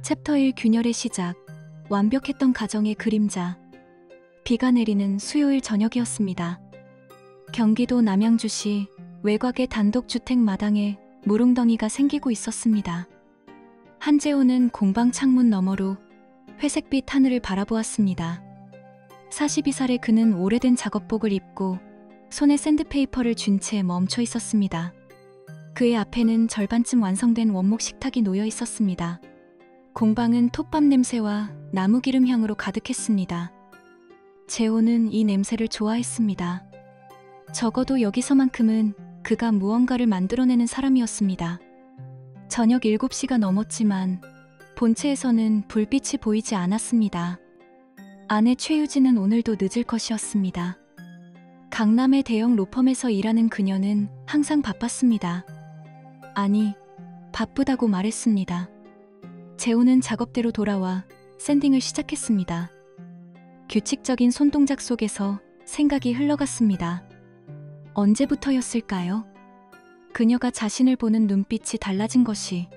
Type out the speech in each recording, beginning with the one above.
챕터 1 균열의 시작. 완벽했던 가정의 그림자. 비가 내리는 수요일 저녁이었습니다. 경기도 남양주시 외곽의 단독주택 마당에 물웅덩이가 생기고 있었습니다. 한재호는 공방 창문 너머로 회색빛 하늘을 바라보았습니다. 42살의 그는 오래된 작업복을 입고 손에 샌드페이퍼를 쥔 채 멈춰 있었습니다. 그의 앞에는 절반쯤 완성된 원목 식탁이 놓여 있었습니다. 공방은 톱밥 냄새와 나무기름 향으로 가득했습니다. 재호는 이 냄새를 좋아했습니다. 적어도 여기서만큼은 그가 무언가를 만들어내는 사람이었습니다. 저녁 7시가 넘었지만 본체에서는 불빛이 보이지 않았습니다. 아내 최유진은 오늘도 늦을 것이었습니다. 강남의 대형 로펌에서 일하는 그녀는 항상 바빴습니다. 아니, 바쁘다고 말했습니다. 재호는 작업대로 돌아와 샌딩을 시작했습니다. 규칙적인 손동작 속에서 생각이 흘러갔습니다. 언제부터였을까요? 그녀가 자신을 보는 눈빛이 달라진 것이,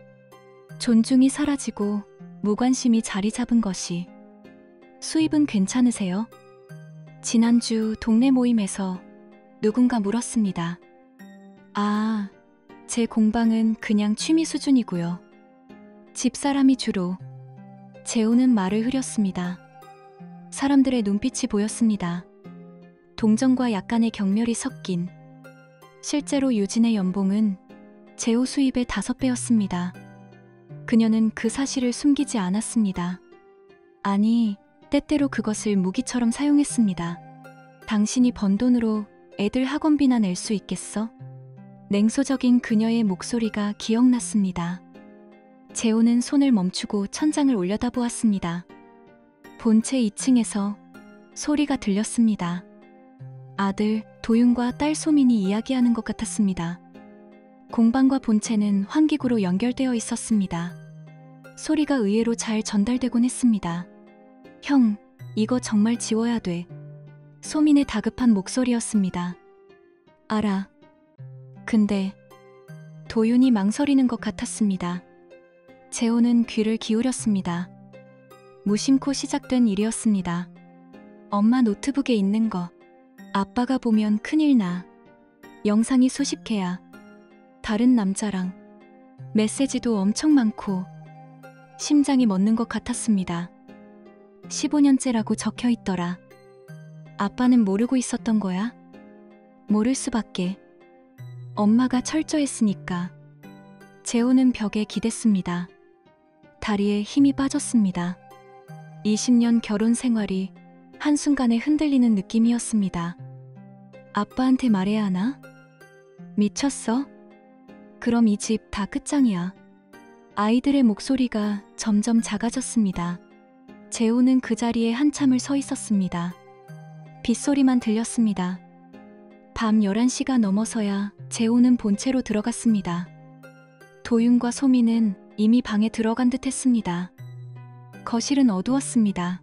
존중이 사라지고 무관심이 자리 잡은 것이. 수입은 괜찮으세요? 지난주 동네 모임에서 누군가 물었습니다. 아, 제 공방은 그냥 취미 수준이고요. 집사람이 주로. 재호는 말을 흐렸습니다. 사람들의 눈빛이 보였습니다. 동정과 약간의 경멸이 섞인. 실제로 유진의 연봉은 재호 수입의 5배였습니다. 그녀는 그 사실을 숨기지 않았습니다. 아니, 때때로 그것을 무기처럼 사용했습니다. 당신이 번 돈으로 애들 학원비나 낼 수 있겠어? 냉소적인 그녀의 목소리가 기억났습니다. 재호는 손을 멈추고 천장을 올려다보았습니다. 본체 2층에서 소리가 들렸습니다. 아들 도윤과 딸 소민이 이야기하는 것 같았습니다. 공방과 본체는 환기구로 연결되어 있었습니다. 소리가 의외로 잘 전달되곤 했습니다. 형, 이거 정말 지워야 돼. 소민의 다급한 목소리였습니다. 알아. 근데 도윤이 망설이는 것 같았습니다. 재호는 귀를 기울였습니다. 무심코 시작된 일이었습니다. 엄마 노트북에 있는 거. 아빠가 보면 큰일 나. 영상이 수십 개야. 다른 남자랑. 메시지도 엄청 많고. 심장이 멎는 것 같았습니다. 15년째라고 적혀 있더라. 아빠는 모르고 있었던 거야? 모를 수밖에. 엄마가 철저했으니까. 재호는 벽에 기댔습니다. 다리에 힘이 빠졌습니다. 20년 결혼 생활이 한순간에 흔들리는 느낌이었습니다. 아빠한테 말해야 하나? 미쳤어? 그럼 이 집 다 끝장이야. 아이들의 목소리가 점점 작아졌습니다. 재호는 그 자리에 한참을 서 있었습니다. 빗소리만 들렸습니다. 밤 11시가 넘어서야 재호는 본체로 들어갔습니다. 도윤과 소민은 이미 방에 들어간 듯 했습니다. 거실은 어두웠습니다.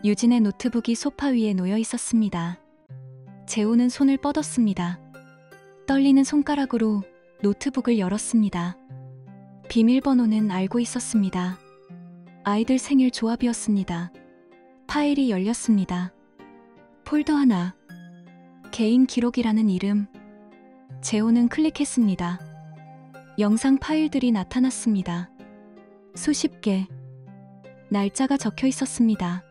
유진의 노트북이 소파 위에 놓여 있었습니다. 재호는 손을 뻗었습니다. 떨리는 손가락으로 노트북을 열었습니다. 비밀번호는 알고 있었습니다. 아이들 생일 조합이었습니다. 파일이 열렸습니다. 폴더 하나. 개인 기록이라는 이름. 재호는 클릭했습니다. 영상 파일들이 나타났습니다. 수십 개. 날짜가 적혀 있었습니다.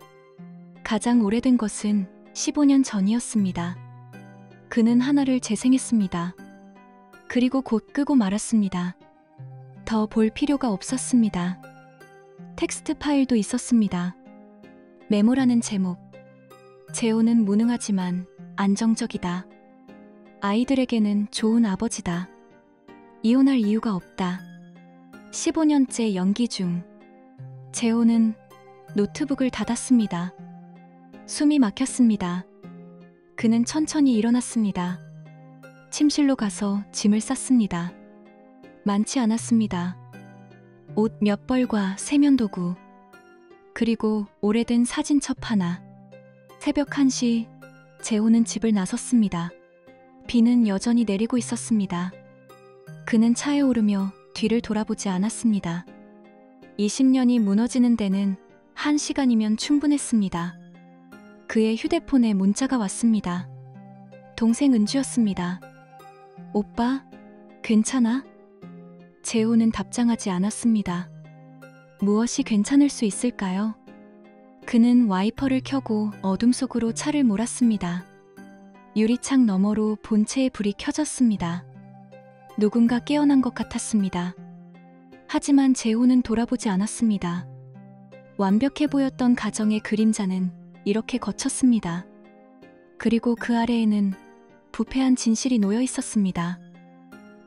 가장 오래된 것은 15년 전이었습니다. 그는 하나를 재생했습니다. 그리고 곧 끄고 말았습니다. 더 볼 필요가 없었습니다. 텍스트 파일도 있었습니다. 메모라는 제목. 재호는 무능하지만 안정적이다. 아이들에게는 좋은 아버지다. 이혼할 이유가 없다. 15년째 연기 중. 재호는 노트북을 닫았습니다. 숨이 막혔습니다. 그는 천천히 일어났습니다. 침실로 가서 짐을 쌌습니다. 많지 않았습니다. 옷 몇 벌과 세면도구, 그리고 오래된 사진첩 하나. 새벽 1시, 재호는 집을 나섰습니다. 비는 여전히 내리고 있었습니다. 그는 차에 오르며 뒤를 돌아보지 않았습니다. 20년이 무너지는 데는 1시간이면 충분했습니다. 그의 휴대폰에 문자가 왔습니다. 동생 은주였습니다. 오빠, 괜찮아? 재호는 답장하지 않았습니다. 무엇이 괜찮을 수 있을까요? 그는 와이퍼를 켜고 어둠 속으로 차를 몰았습니다. 유리창 너머로 본체의 불이 켜졌습니다. 누군가 깨어난 것 같았습니다. 하지만 재호는 돌아보지 않았습니다. 완벽해 보였던 가정의 그림자는 이렇게 거쳤습니다. 그리고 그 아래에는 부패한 진실이 놓여 있었습니다.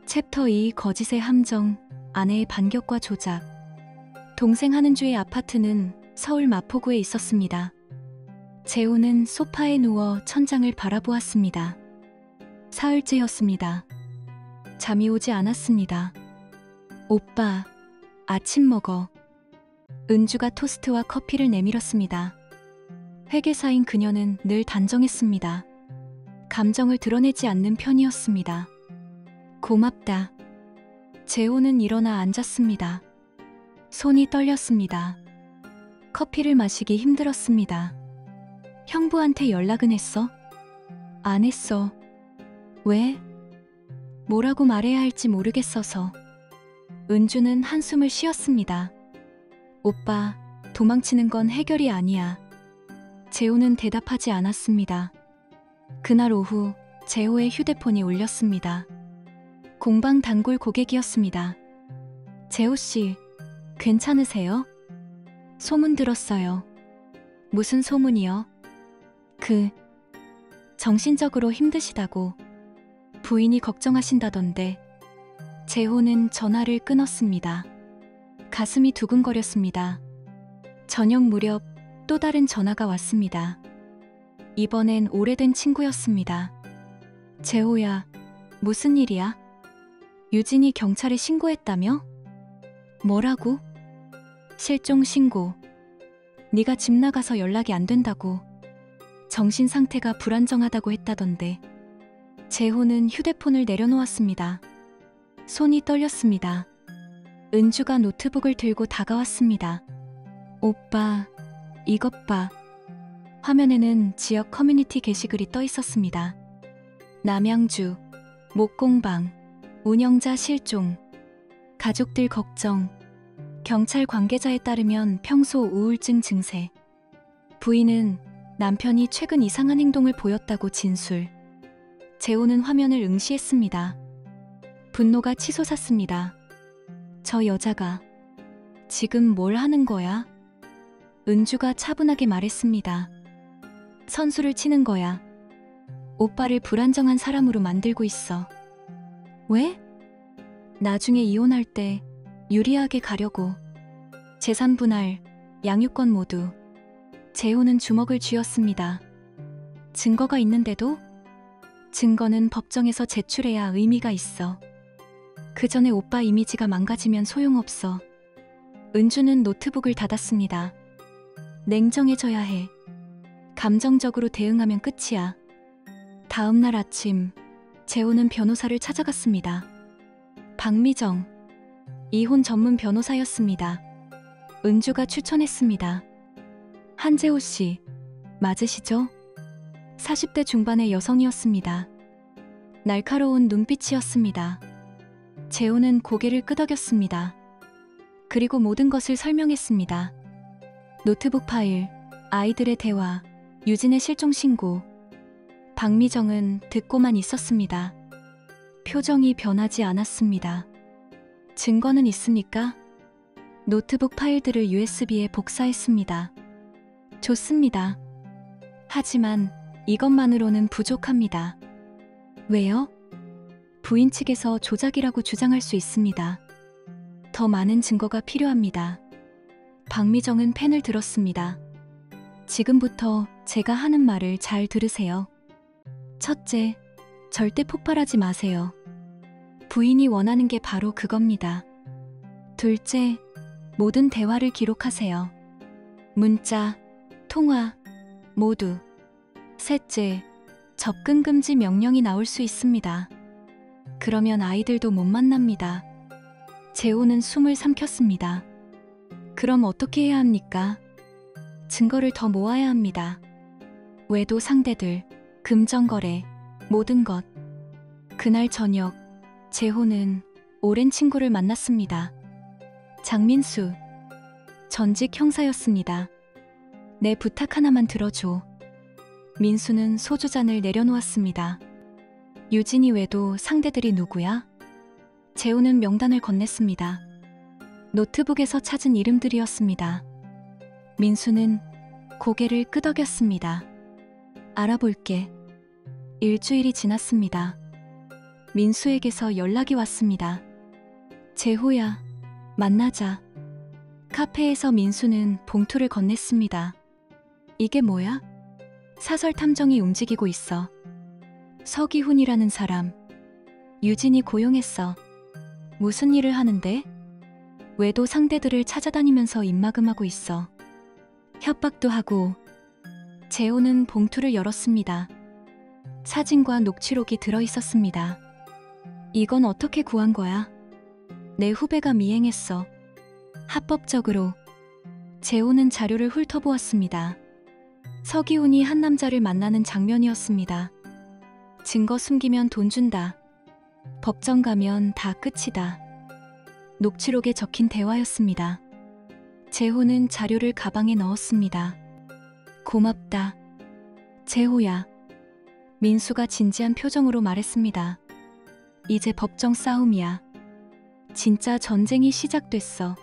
챕터 2 거짓의 함정, 아내의 반격과 조작. 동생 한은주의 아파트는 서울 마포구에 있었습니다. 재호는 소파에 누워 천장을 바라보았습니다. 사흘째였습니다. 잠이 오지 않았습니다. 오빠, 아침 먹어. 은주가 토스트와 커피를 내밀었습니다. 회계사인 그녀는 늘 단정했습니다. 감정을 드러내지 않는 편이었습니다. 고맙다. 재호는 일어나 앉았습니다. 손이 떨렸습니다. 커피를 마시기 힘들었습니다. 형부한테 연락은 했어? 안 했어. 왜? 뭐라고 말해야 할지 모르겠어서. 은주는 한숨을 쉬었습니다. 오빠, 도망치는 건 해결이 아니야. 재호는 대답하지 않았습니다. 그날 오후 재호의 휴대폰이 울렸습니다. 공방 단골 고객이었습니다. 재호씨, 괜찮으세요? 소문 들었어요. 무슨 소문이요? 정신적으로 힘드시다고. 부인이 걱정하신다던데. 재호는 전화를 끊었습니다. 가슴이 두근거렸습니다. 저녁 무렵 또 다른 전화가 왔습니다. 이번엔 오래된 친구였습니다. 재호야, 무슨 일이야? 유진이 경찰에 신고했다며? 뭐라고? 실종 신고. 네가 집 나가서 연락이 안 된다고. 정신 상태가 불안정하다고 했다던데. 재호는 휴대폰을 내려놓았습니다. 손이 떨렸습니다. 은주가 노트북을 들고 다가왔습니다. 오빠, 이것 봐. 화면에는 지역 커뮤니티 게시글이 떠 있었습니다. 남양주, 목공방, 운영자 실종, 가족들 걱정, 경찰 관계자에 따르면 평소 우울증 증세, 부인은 남편이 최근 이상한 행동을 보였다고 진술. 재호는 화면을 응시했습니다. 분노가 치솟았습니다. 저 여자가 지금 뭘 하는 거야? 은주가 차분하게 말했습니다. 선수를 치는 거야. 오빠를 불안정한 사람으로 만들고 있어. 왜? 나중에 이혼할 때 유리하게 가려고. 재산 분할, 양육권 모두. 재호는 주먹을 쥐었습니다. 증거가 있는데도? 증거는 법정에서 제출해야 의미가 있어. 그 전에 오빠 이미지가 망가지면 소용없어. 은주는 노트북을 닫았습니다. 냉정해져야 해. 감정적으로 대응하면 끝이야. 다음 날 아침, 재호는 변호사를 찾아갔습니다. 박미정, 이혼 전문 변호사였습니다. 은주가 추천했습니다. 한재호 씨, 맞으시죠? 40대 중반의 여성이었습니다. 날카로운 눈빛이었습니다. 재호는 고개를 끄덕였습니다. 그리고 모든 것을 설명했습니다. 노트북 파일, 아이들의 대화, 유진의 실종 신고. 박미정은 듣고만 있었습니다. 표정이 변하지 않았습니다. 증거는 있습니까? 노트북 파일들을 USB에 복사했습니다. 좋습니다. 하지만 이것만으로는 부족합니다. 왜요? 부인 측에서 조작이라고 주장할 수 있습니다. 더 많은 증거가 필요합니다. 박미정은 펜을 들었습니다. 지금부터 제가 하는 말을 잘 들으세요. 첫째, 절대 폭발하지 마세요. 부인이 원하는 게 바로 그겁니다. 둘째, 모든 대화를 기록하세요. 문자, 통화, 모두. 셋째, 접근 금지 명령이 나올 수 있습니다. 그러면 아이들도 못 만납니다. 재호는 숨을 삼켰습니다. 그럼 어떻게 해야 합니까? 증거를 더 모아야 합니다. 외도 상대들, 금전거래, 모든 것. 그날 저녁, 재호는 오랜 친구를 만났습니다. 장민수. 전직 형사였습니다. 내 부탁 하나만 들어줘. 민수는 소주잔을 내려놓았습니다. 유진이 외도 상대들이 누구야? 재호는 명단을 건넸습니다. 노트북에서 찾은 이름들이었습니다. 민수는 고개를 끄덕였습니다. 알아볼게. 일주일이 지났습니다. 민수에게서 연락이 왔습니다. 재호야, 만나자. 카페에서 민수는 봉투를 건넸습니다. 이게 뭐야? 사설 탐정이 움직이고 있어. 서기훈이라는 사람. 유진이 고용했어. 무슨 일을 하는데? 외도 상대들을 찾아다니면서 입막음하고 있어. 협박도 하고. 재호는 봉투를 열었습니다. 사진과 녹취록이 들어있었습니다. 이건 어떻게 구한 거야? 내 후배가 미행했어. 합법적으로. 재호는 자료를 훑어보았습니다. 서기훈이 한 남자를 만나는 장면이었습니다. 증거 숨기면 돈 준다. 법정 가면 다 끝이다. 녹취록에 적힌 대화였습니다. 재호는 자료를 가방에 넣었습니다. 고맙다. 재호야. 민수가 진지한 표정으로 말했습니다. 이제 법정 싸움이야. 진짜 전쟁이 시작됐어.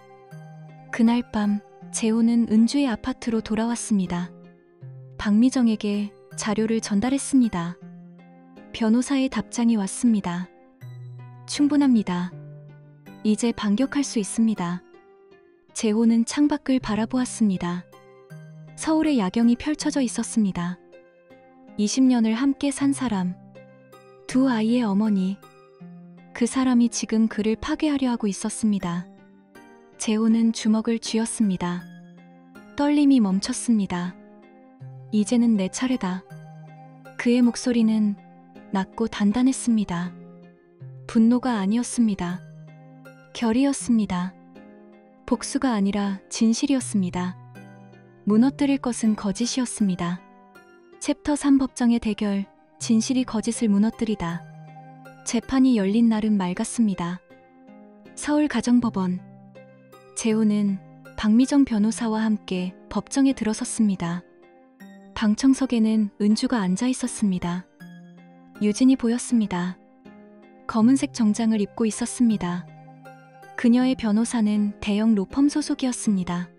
그날 밤 재호는 은주의 아파트로 돌아왔습니다. 박미정에게 자료를 전달했습니다. 변호사의 답장이 왔습니다. 충분합니다. 이제 반격할 수 있습니다. 재호는 창밖을 바라보았습니다. 서울의 야경이 펼쳐져 있었습니다. 20년을 함께 산 사람, 두 아이의 어머니. 그 사람이 지금 그를 파괴하려 하고 있었습니다. 재호는 주먹을 쥐었습니다. 떨림이 멈췄습니다. 이제는 내 차례다. 그의 목소리는 낮고 단단했습니다. 분노가 아니었습니다. 결이었습니다. 복수가 아니라 진실이었습니다. 무너뜨릴 것은 거짓이었습니다. 챕터 3 법정의 대결, 진실이 거짓을 무너뜨리다. 재판이 열린 날은 맑았습니다. 서울가정법원. 재호는 박미정 변호사와 함께 법정에 들어섰습니다. 방청석에는 은주가 앉아 있었습니다. 유진이 보였습니다. 검은색 정장을 입고 있었습니다. 그녀의 변호사는 대형 로펌 소속이었습니다.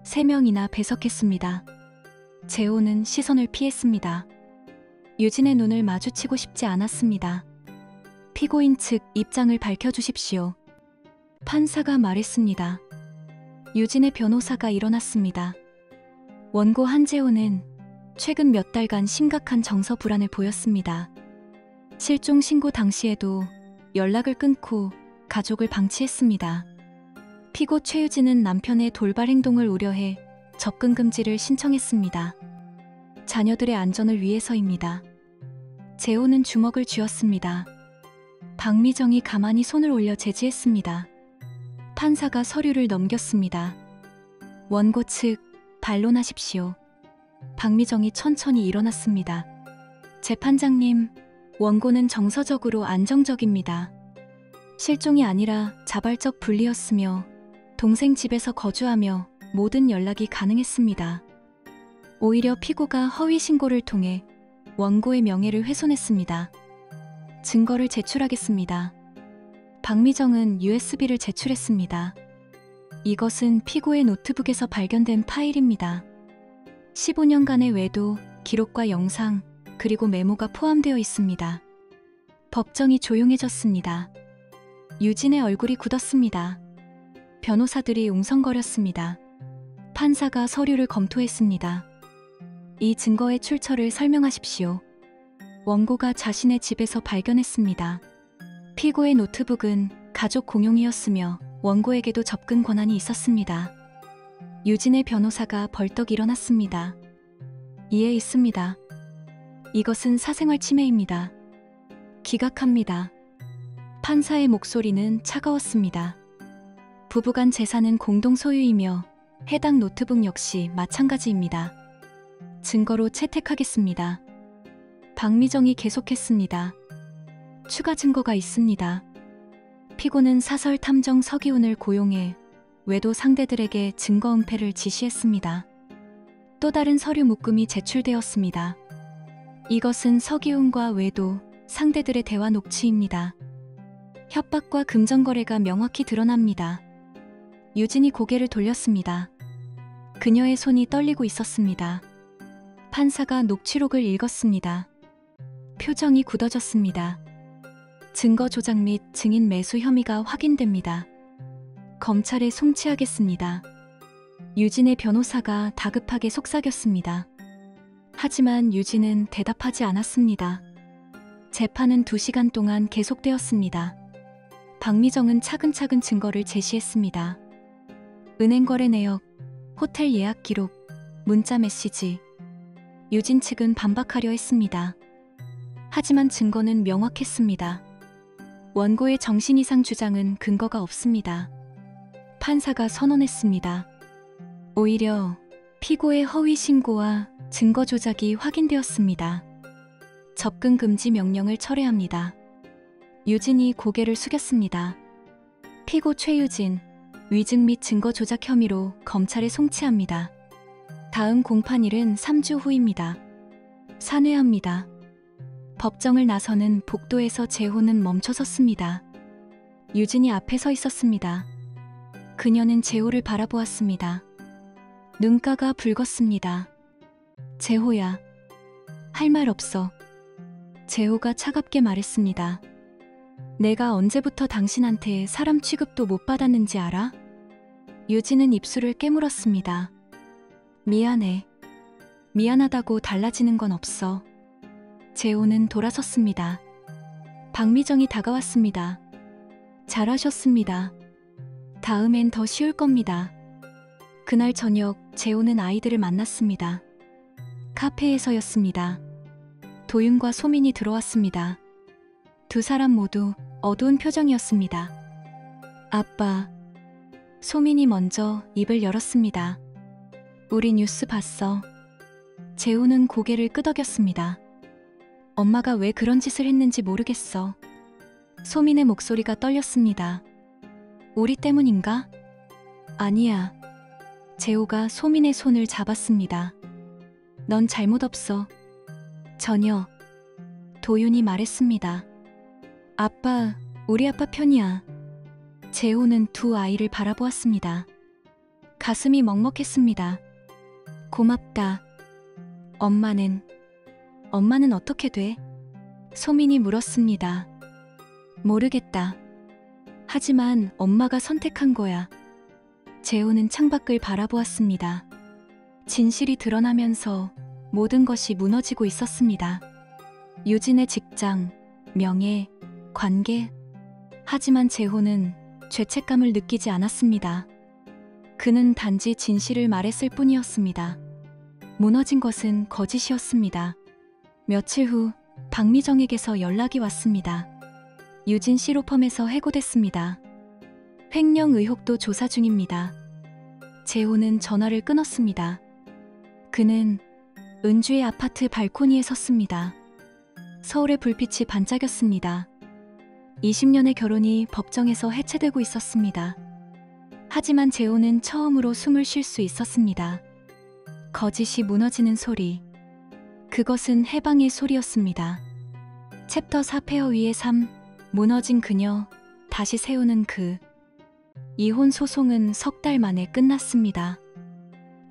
3명이나 배석했습니다. 재호는 시선을 피했습니다. 유진의 눈을 마주치고 싶지 않았습니다. 피고인 측 입장을 밝혀주십시오. 판사가 말했습니다. 유진의 변호사가 일어났습니다. 원고 한재호는 최근 몇 달간 심각한 정서 불안을 보였습니다. 실종 신고 당시에도 연락을 끊고 가족을 방치했습니다. 피고 최유진은 남편의 돌발 행동을 우려해 접근 금지를 신청했습니다. 자녀들의 안전을 위해서입니다. 재호는 주먹을 쥐었습니다. 박미정이 가만히 손을 올려 제지했습니다. 판사가 서류를 넘겼습니다. 원고 측 반론하십시오. 박미정이 천천히 일어났습니다. 재판장님, 원고는 정서적으로 안정적입니다. 실종이 아니라 자발적 분리였으며 동생 집에서 거주하며 모든 연락이 가능했습니다. 오히려 피고가 허위 신고를 통해 원고의 명예를 훼손했습니다. 증거를 제출하겠습니다. 박미정은 USB를 제출했습니다. 이것은 피고의 노트북에서 발견된 파일입니다. 15년간의 외도, 기록과 영상, 그리고 메모가 포함되어 있습니다. 법정이 조용해졌습니다. 유진의 얼굴이 굳었습니다. 변호사들이 웅성거렸습니다. 판사가 서류를 검토했습니다. 이 증거의 출처를 설명하십시오. 원고가 자신의 집에서 발견했습니다. 피고의 노트북은 가족 공용이었으며 원고에게도 접근 권한이 있었습니다. 유진의 변호사가 벌떡 일어났습니다. 이해 있습니다. 이것은 사생활 침해입니다. 기각합니다. 판사의 목소리는 차가웠습니다. 부부간 재산은 공동 소유이며 해당 노트북 역시 마찬가지입니다. 증거로 채택하겠습니다. 박미정이 계속했습니다. 추가 증거가 있습니다. 피고는 사설 탐정 서기훈을 고용해 외도 상대들에게 증거 은폐를 지시했습니다. 또 다른 서류 묶음이 제출되었습니다. 이것은 서기훈과 외도 상대들의 대화 녹취입니다. 협박과 금전거래가 명확히 드러납니다. 유진이 고개를 돌렸습니다. 그녀의 손이 떨리고 있었습니다. 판사가 녹취록을 읽었습니다. 표정이 굳어졌습니다. 증거 조작 및 증인 매수 혐의가 확인됩니다. 검찰에 송치하겠습니다. 유진의 변호사가 다급하게 속삭였습니다. 하지만 유진은 대답하지 않았습니다. 재판은 2시간 동안 계속되었습니다. 박미정은 차근차근 증거를 제시했습니다. 은행 거래 내역, 호텔 예약 기록, 문자 메시지. 유진 측은 반박하려 했습니다. 하지만 증거는 명확했습니다. 원고의 정신 이상 주장은 근거가 없습니다. 판사가 선언했습니다. 오히려 피고의 허위 신고와 증거 조작이 확인되었습니다. 접근 금지 명령을 철회합니다. 유진이 고개를 숙였습니다. 피고 최유진, 위증 및 증거 조작 혐의로 검찰에 송치합니다. 다음 공판일은 3주 후입니다. 산회합니다. 법정을 나서는 복도에서 재호는 멈춰섰습니다. 유진이 앞에 서 있었습니다. 그녀는 재호를 바라보았습니다. 눈가가 붉었습니다. 재호야, 할 말 없어. 재호가 차갑게 말했습니다. 내가 언제부터 당신한테 사람 취급도 못 받았는지 알아? 유진은 입술을 깨물었습니다. 미안해. 미안하다고 달라지는 건 없어. 재호는 돌아섰습니다. 박미정이 다가왔습니다. 잘하셨습니다. 다음엔 더 쉬울 겁니다. 그날 저녁 재호는 아이들을 만났습니다. 카페에서였습니다. 도윤과 소민이 들어왔습니다. 두 사람 모두 어두운 표정이었습니다. 아빠. 소민이 먼저 입을 열었습니다. 우리 뉴스 봤어. 재호는 고개를 끄덕였습니다. 엄마가 왜 그런 짓을 했는지 모르겠어. 소민의 목소리가 떨렸습니다. 우리 때문인가? 아니야. 재호가 소민의 손을 잡았습니다. 넌 잘못 없어. 전혀. 도윤이 말했습니다. 아빠, 우리 아빠 편이야. 재호는 두 아이를 바라보았습니다. 가슴이 먹먹했습니다. 고맙다. 엄마는 어떻게 돼? 소민이 물었습니다. 모르겠다. 하지만 엄마가 선택한 거야. 재호는 창밖을 바라보았습니다. 진실이 드러나면서 모든 것이 무너지고 있었습니다. 유진의 직장, 명예, 관계. 하지만 재호는 죄책감을 느끼지 않았습니다. 그는 단지 진실을 말했을 뿐이었습니다. 무너진 것은 거짓이었습니다. 며칠 후 박미정에게서 연락이 왔습니다. 유진 시로펌에서 해고됐습니다. 횡령 의혹도 조사 중입니다. 재호는 전화를 끊었습니다. 그는 은주의 아파트 발코니에 섰습니다. 서울의 불빛이 반짝였습니다. 20년의 결혼이 법정에서 해체되고 있었습니다. 하지만 재호는 처음으로 숨을 쉴 수 있었습니다. 거짓이 무너지는 소리. 그것은 해방의 소리였습니다. 챕터 4 폐허 위의 삶, 무너진 그녀, 다시 세우는 그. 이혼 소송은 3달 만에 끝났습니다.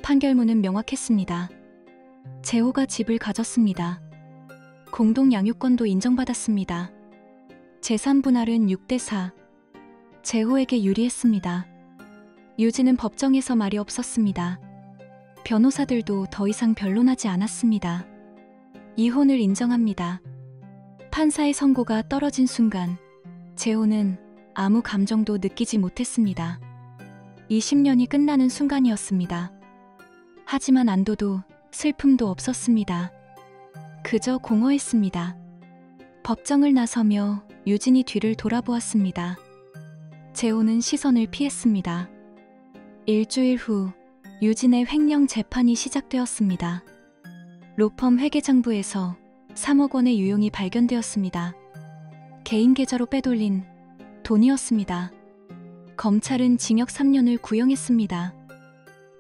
판결문은 명확했습니다. 재호가 집을 가졌습니다. 공동 양육권도 인정받았습니다. 재산 분할은 6대4. 재호에게 유리했습니다. 유진은 법정에서 말이 없었습니다. 변호사들도 더 이상 변론하지 않았습니다. 이혼을 인정합니다. 판사의 선고가 떨어진 순간 재호는 아무 감정도 느끼지 못했습니다. 20년이 끝나는 순간이었습니다. 하지만 안도도 슬픔도 없었습니다. 그저 공허했습니다. 법정을 나서며 유진이 뒤를 돌아보았습니다. 재호는 시선을 피했습니다. 일주일 후 유진의 횡령 재판이 시작되었습니다. 로펌 회계장부에서 3억 원의 유용이 발견되었습니다. 개인 계좌로 빼돌린 돈이었습니다. 검찰은 징역 3년을 구형했습니다.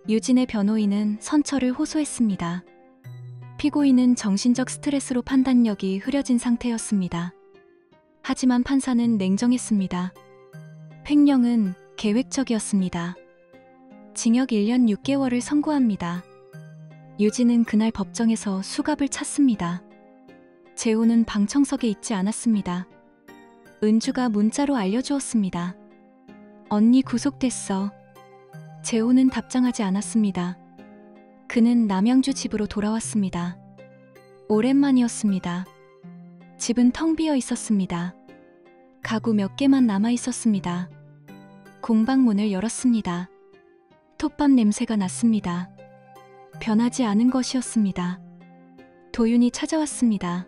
유진의 변호인은 선처를 호소했습니다. 피고인은 정신적 스트레스로 판단력이 흐려진 상태였습니다. 하지만 판사는 냉정했습니다. 횡령은 계획적이었습니다. 징역 1년 6개월을 선고합니다. 유진은 그날 법정에서 수갑을 찼습니다. 재호는 방청석에 있지 않았습니다. 은주가 문자로 알려주었습니다. 언니 구속됐어. 재호는 답장하지 않았습니다. 그는 남양주 집으로 돌아왔습니다. 오랜만이었습니다. 집은 텅 비어 있었습니다. 가구 몇 개만 남아 있었습니다. 공방문을 열었습니다. 톱밥 냄새가 났습니다. 변하지 않은 것이었습니다. 도윤이 찾아왔습니다.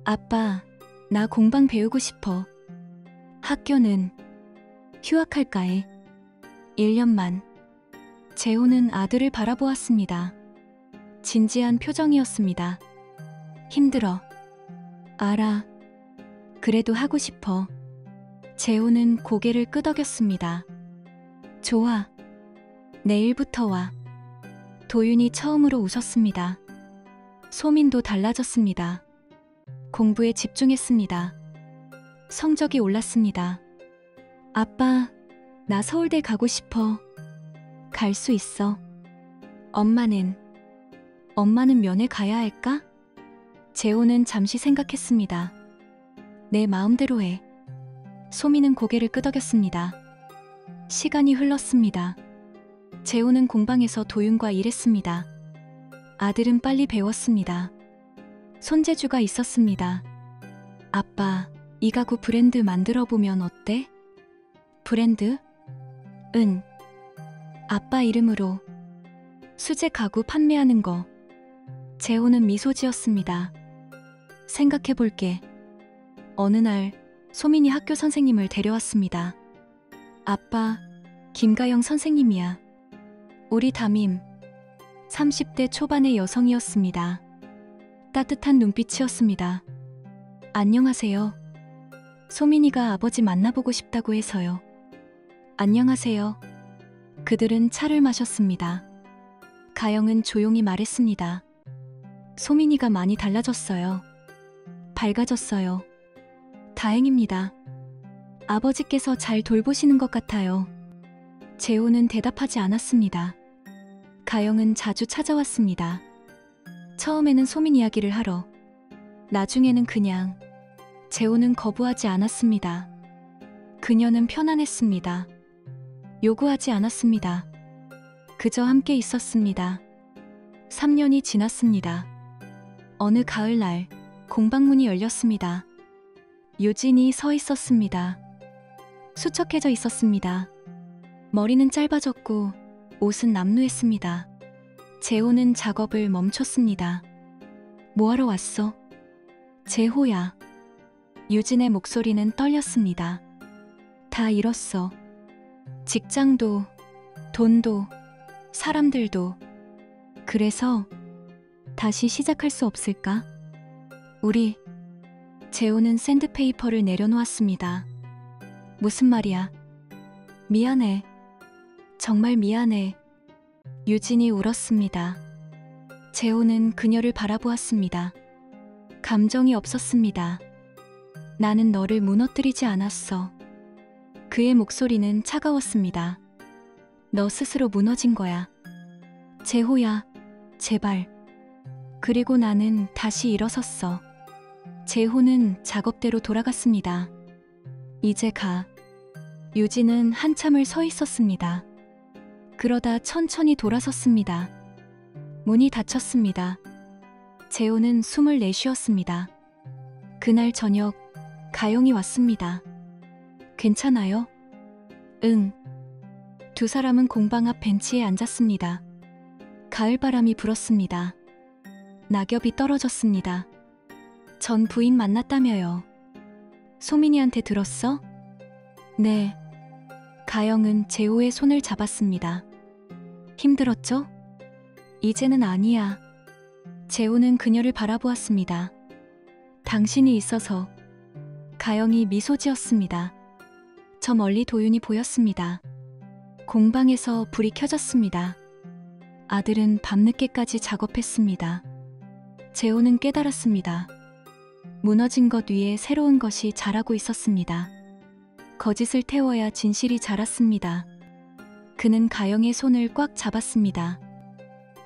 아빠, 나 공방 배우고 싶어. 학교는 휴학할까 해. 1년만. 재호는 아들을 바라보았습니다. 진지한 표정이었습니다. 힘들어. 알아. 그래도 하고 싶어. 재호는 고개를 끄덕였습니다. 좋아. 내일부터 와. 도윤이 처음으로 웃었습니다. 소민도 달라졌습니다. 공부에 집중했습니다. 성적이 올랐습니다. 아빠, 나 서울대 가고 싶어. 갈 수 있어. 엄마는 면회 가야 할까? 재호는 잠시 생각했습니다. 내 마음대로 해. 소민은 고개를 끄덕였습니다. 시간이 흘렀습니다. 재호는 공방에서 도윤과 일했습니다. 아들은 빨리 배웠습니다. 손재주가 있었습니다. 아빠, 이 가구 브랜드 만들어보면 어때? 브랜드? 응. 아빠 이름으로 수제 가구 판매하는 거. 재호는 미소 지었습니다. 생각해볼게. 어느 날 소민이 학교 선생님을 데려왔습니다. 아빠, 김가영 선생님이야. 우리 담임 30대 초반의 여성이었습니다. 따뜻한 눈빛이었습니다. 안녕하세요. 소민이가 아버지 만나보고 싶다고 해서요. 안녕하세요. 그들은 차를 마셨습니다. 가영은 조용히 말했습니다. 소민이가 많이 달라졌어요. 밝아졌어요. 다행입니다. 아버지께서 잘 돌보시는 것 같아요. 재호는 대답하지 않았습니다. 가영은 자주 찾아왔습니다. 처음에는 소민 이야기를 하러, 나중에는 그냥. 재호는 거부하지 않았습니다. 그녀는 편안했습니다. 요구하지 않았습니다. 그저 함께 있었습니다. 3년이 지났습니다. 어느 가을날 공방문이 열렸습니다. 유진이 서 있었습니다. 수척해져 있었습니다. 머리는 짧아졌고 옷은 남루했습니다. 재호는 작업을 멈췄습니다. 뭐하러 왔어? 재호야. 유진의 목소리는 떨렸습니다. 다 잃었어. 직장도, 돈도, 사람들도. 그래서 다시 시작할 수 없을까? 우리. 재호는 샌드페이퍼를 내려놓았습니다. 무슨 말이야? 미안해. 정말 미안해. 유진이 울었습니다. 재호는 그녀를 바라보았습니다. 감정이 없었습니다. 나는 너를 무너뜨리지 않았어. 그의 목소리는 차가웠습니다. 너 스스로 무너진 거야. 재호야, 제발. 그리고 나는 다시 일어섰어. 재호는 작업대로 돌아갔습니다. 이제 가. 유진은 한참을 서 있었습니다. 그러다 천천히 돌아섰습니다. 문이 닫혔습니다. 재호는 숨을 내쉬었습니다. 그날 저녁, 가영이 왔습니다. 괜찮아요? 응. 두 사람은 공방 앞 벤치에 앉았습니다. 가을바람이 불었습니다. 낙엽이 떨어졌습니다. 전 부인 만났다며요. 소민이한테 들었어? 네. 가영은 재호의 손을 잡았습니다. 힘들었죠? 이제는 아니야. 재호는 그녀를 바라보았습니다. 당신이 있어서. 가영이 미소 지었습니다. 저 멀리 도윤이 보였습니다. 공방에서 불이 켜졌습니다. 아들은 밤늦게까지 작업했습니다. 재호는 깨달았습니다. 무너진 것 위에 새로운 것이 자라고 있었습니다. 거짓을 태워야 진실이 자랐습니다. 그는 가영의 손을 꽉 잡았습니다.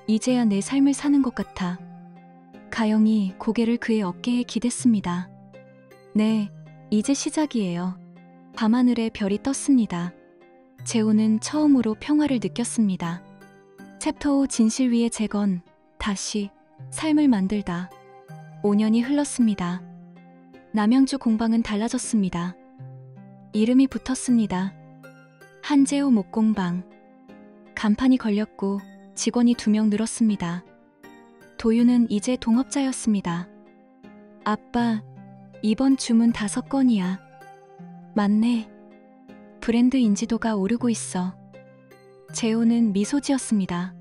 이제야 내 삶을 사는 것 같아. 가영이 고개를 그의 어깨에 기댔습니다. 네, 이제 시작이에요. 밤하늘에 별이 떴습니다. 재호는 처음으로 평화를 느꼈습니다. 챕터 5 진실 위의 재건, 다시 삶을 만들다. 5년이 흘렀습니다. 남양주 공방은 달라졌습니다. 이름이 붙었습니다. 한재호 목공방. 간판이 걸렸고 직원이 2명 늘었습니다. 도윤은 이제 동업자였습니다. 아빠, 이번 주문 5건이야. 맞네. 브랜드 인지도가 오르고 있어. 재호는 미소 지었습니다.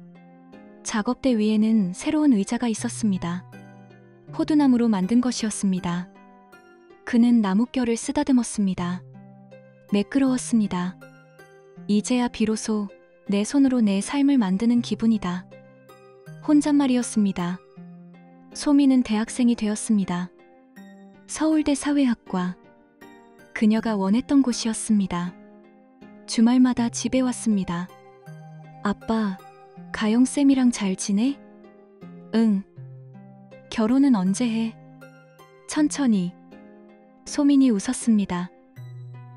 작업대 위에는 새로운 의자가 있었습니다. 호두나무로 만든 것이었습니다. 그는 나뭇결을 쓰다듬었습니다. 매끄러웠습니다. 이제야 비로소 내 손으로 내 삶을 만드는 기분이다. 혼잣말이었습니다. 소미는 대학생이 되었습니다. 서울대 사회학과. 그녀가 원했던 곳이었습니다. 주말마다 집에 왔습니다. 아빠, 가영쌤이랑 잘 지내? 응. 결혼은 언제 해? 천천히. 소민이 웃었습니다.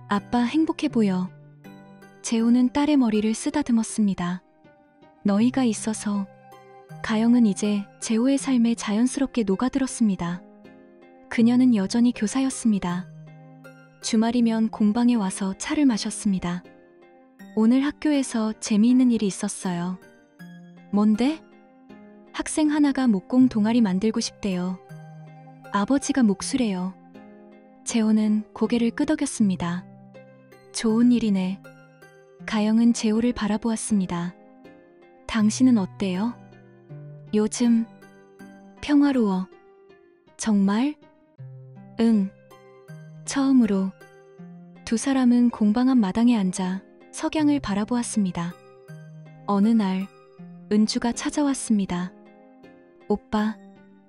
아빠 행복해 보여. 재호는 딸의 머리를 쓰다듬었습니다. 너희가 있어서. 가영은 이제 재호의 삶에 자연스럽게 녹아들었습니다. 그녀는 여전히 교사였습니다. 주말이면 공방에 와서 차를 마셨습니다. 오늘 학교에서 재미있는 일이 있었어요. 뭔데? 학생 하나가 목공 동아리 만들고 싶대요. 아버지가 목수래요. 재호는 고개를 끄덕였습니다. 좋은 일이네. 가영은 재호를 바라보았습니다. 당신은 어때요? 요즘 평화로워. 정말? 응. 처음으로. 2 사람은 공방 앞 마당에 앉아 석양을 바라보았습니다. 어느 날 은주가 찾아왔습니다. 오빠,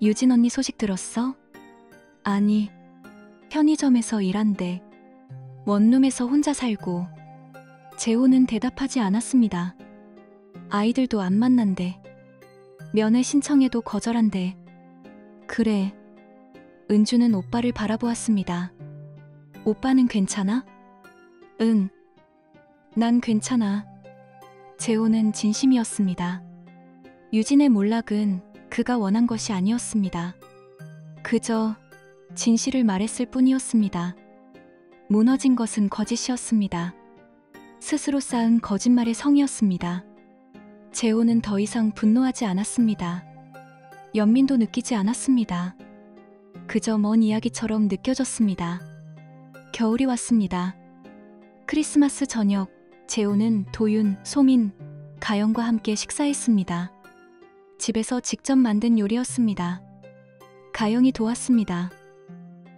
유진 언니 소식 들었어? 아니, 편의점에서 일한대. 원룸에서 혼자 살고. 재호는 대답하지 않았습니다. 아이들도 안 만난대. 면회 신청해도 거절한대. 그래. 은주는 오빠를 바라보았습니다. 오빠는 괜찮아? 응. 난 괜찮아. 재호는 진심이었습니다. 유진의 몰락은 그가 원한 것이 아니었습니다. 그저 진실을 말했을 뿐이었습니다. 무너진 것은 거짓이었습니다. 스스로 쌓은 거짓말의 성이었습니다. 재호는 더 이상 분노하지 않았습니다. 연민도 느끼지 않았습니다. 그저 먼 이야기처럼 느껴졌습니다. 겨울이 왔습니다. 크리스마스 저녁, 재호는 도윤, 소민, 가영과 함께 식사했습니다. 집에서 직접 만든 요리였습니다. 가영이 도왔습니다.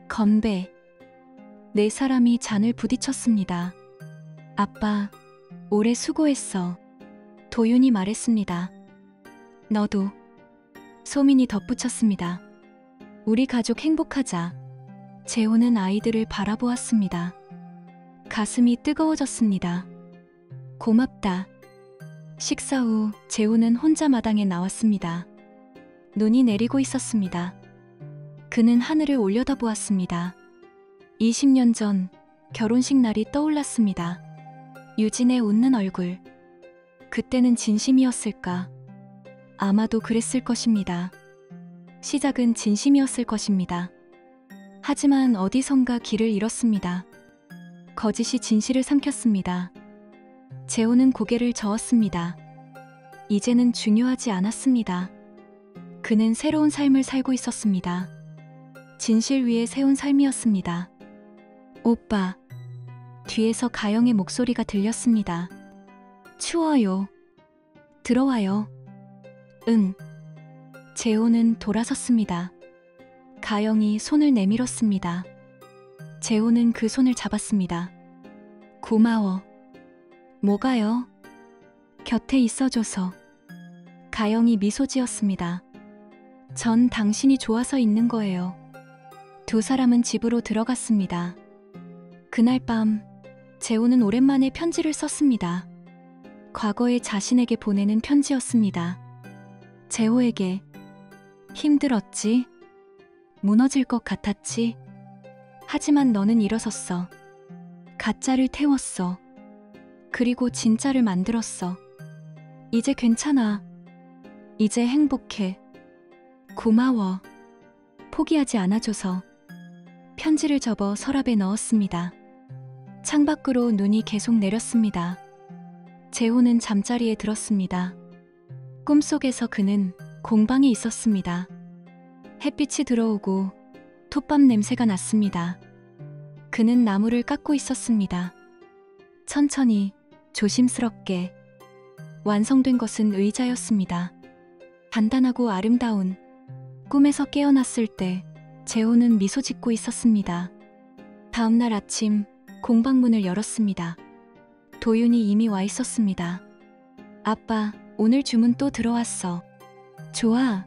건배. 4사람이 잔을 부딪혔습니다. 아빠, 오래 수고했어. 도윤이 말했습니다. 너도. 소민이 덧붙였습니다. 우리 가족 행복하자. 재호는 아이들을 바라보았습니다. 가슴이 뜨거워졌습니다. 고맙다. 식사 후 재호는 혼자 마당에 나왔습니다. 눈이 내리고 있었습니다. 그는 하늘을 올려다보았습니다. 20년 전 결혼식 날이 떠올랐습니다. 유진의 웃는 얼굴. 그때는 진심이었을까? 아마도 그랬을 것입니다. 시작은 진심이었을 것입니다. 하지만 어디선가 길을 잃었습니다. 거짓이 진실을 삼켰습니다. 재호는 고개를 저었습니다. 이제는 중요하지 않았습니다. 그는 새로운 삶을 살고 있었습니다. 진실 위에 세운 삶이었습니다. 오빠. 뒤에서 가영의 목소리가 들렸습니다. 추워요. 들어와요. 응. 재호는 돌아섰습니다. 가영이 손을 내밀었습니다. 재호는 그 손을 잡았습니다. 고마워. 뭐가요? 곁에 있어줘서. 가영이 미소 지었습니다. 전 당신이 좋아서 있는 거예요. 두 사람은 집으로 들어갔습니다. 그날 밤, 재호는 오랜만에 편지를 썼습니다. 과거의 자신에게 보내는 편지였습니다. 재호에게. 힘들었지? 무너질 것 같았지? 하지만 너는 일어섰어. 가짜를 태웠어. 그리고 진짜를 만들었어. 이제 괜찮아. 이제 행복해. 고마워. 포기하지 않아줘서. 편지를 접어 서랍에 넣었습니다. 창밖으로 눈이 계속 내렸습니다. 재호는 잠자리에 들었습니다. 꿈속에서 그는 공방에 있었습니다. 햇빛이 들어오고 톱밥 냄새가 났습니다. 그는 나무를 깎고 있었습니다. 천천히, 조심스럽게. 완성된 것은 의자였습니다. 단단하고 아름다운. 꿈에서 깨어났을 때 재호는 미소 짓고 있었습니다. 다음 날 아침 공방문을 열었습니다. 도윤이 이미 와 있었습니다. 아빠, 오늘 주문 또 들어왔어. 좋아.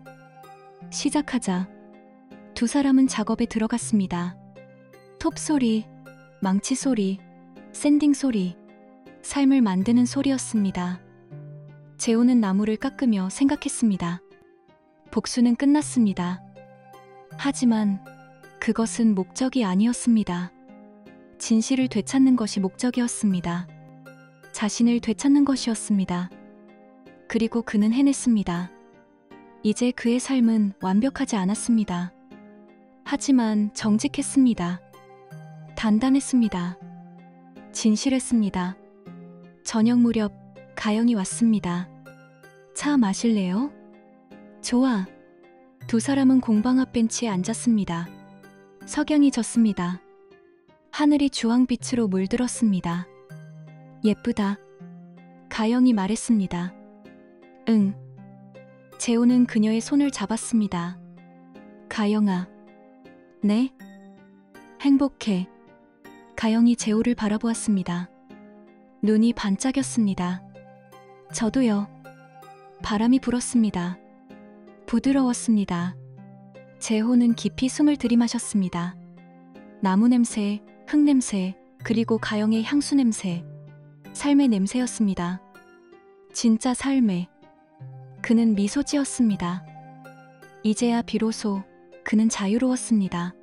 시작하자. 두 사람은 작업에 들어갔습니다. 톱 소리, 망치 소리, 샌딩 소리, 삶을 만드는 소리였습니다. 재호는 나무를 깎으며 생각했습니다. 복수는 끝났습니다. 하지만 그것은 목적이 아니었습니다. 진실을 되찾는 것이 목적이었습니다. 자신을 되찾는 것이었습니다. 그리고 그는 해냈습니다. 이제 그의 삶은 완벽하지 않았습니다. 하지만 정직했습니다. 단단했습니다. 진실했습니다. 저녁 무렵 가영이 왔습니다. 차 마실래요? 좋아. 두 사람은 공방 앞 벤치에 앉았습니다. 석양이 졌습니다. 하늘이 주황빛으로 물들었습니다. 예쁘다. 가영이 말했습니다. 응. 재호는 그녀의 손을 잡았습니다. 가영아. 네? 행복해. 가영이 재호를 바라보았습니다. 눈이 반짝였습니다. 저도요. 바람이 불었습니다. 부드러웠습니다. 재호는 깊이 숨을 들이마셨습니다. 나무 냄새, 흙 냄새, 그리고 가영의 향수 냄새. 삶의 냄새였습니다. 진짜 삶의. 그는 미소 지었습니다. 이제야 비로소 그는 자유로웠습니다.